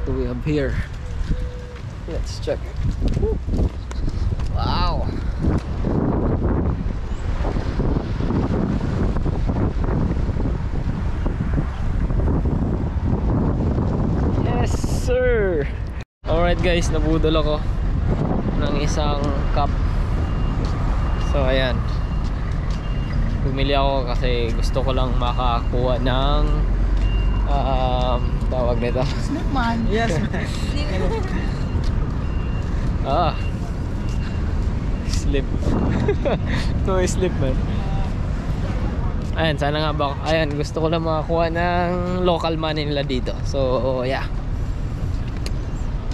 do we have here? Let's check. Woo. Wow. Yes sir. Alright guys, nabudol ako ng isang cup. So ayan, bumili ako kasi gusto ko lang makakuha ng tawag nito. Snip man. Yes man. Slip. No slip man. Ayan, sana nga ba. Ayan, gusto ko lang makakuha ng local money nila dito. So yeah,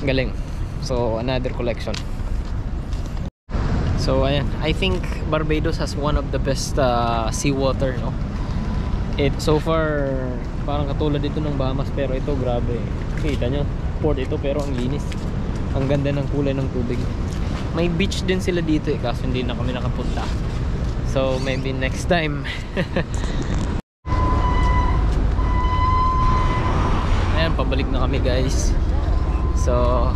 galing. So another collection. So ayan, I think Barbados has one of the best seawater, no? So far parang katulad dito ng Bahamas, pero ito grabe. Kita nyo, port ito pero ang linis. Ang ganda ng kulay ng tubig. May beach din sila dito kaso hindi na kami nakapunta. So maybe next time. Ayan, pabalik na kami guys. So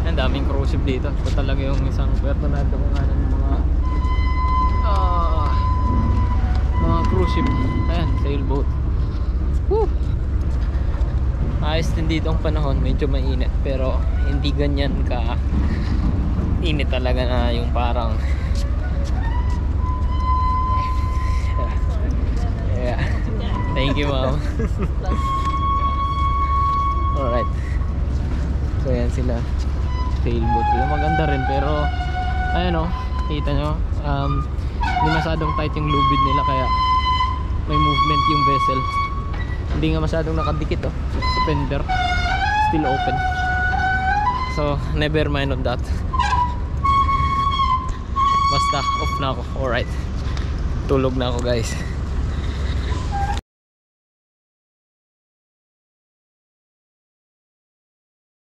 ang daming cruise ship dito. Ito talaga yung isang puerto na dakunganan ng mga cruise ship. Ayan, sailboat. Woo! Ayos din dito ang panahon. Medyo mainit pero hindi ganyan ka init talaga na yung parang yeah. Thank you ma'am. Alright, so yan sila, sailboat sila. Maganda rin pero ayan o, kita nyo, hindi masyadong tight yung lubid nila kaya may movement yung vessel. Hindi nga masyadong nakadikit suspender, still open. So never mind on that. Basta off na ako. Alright, tulog na ako guys.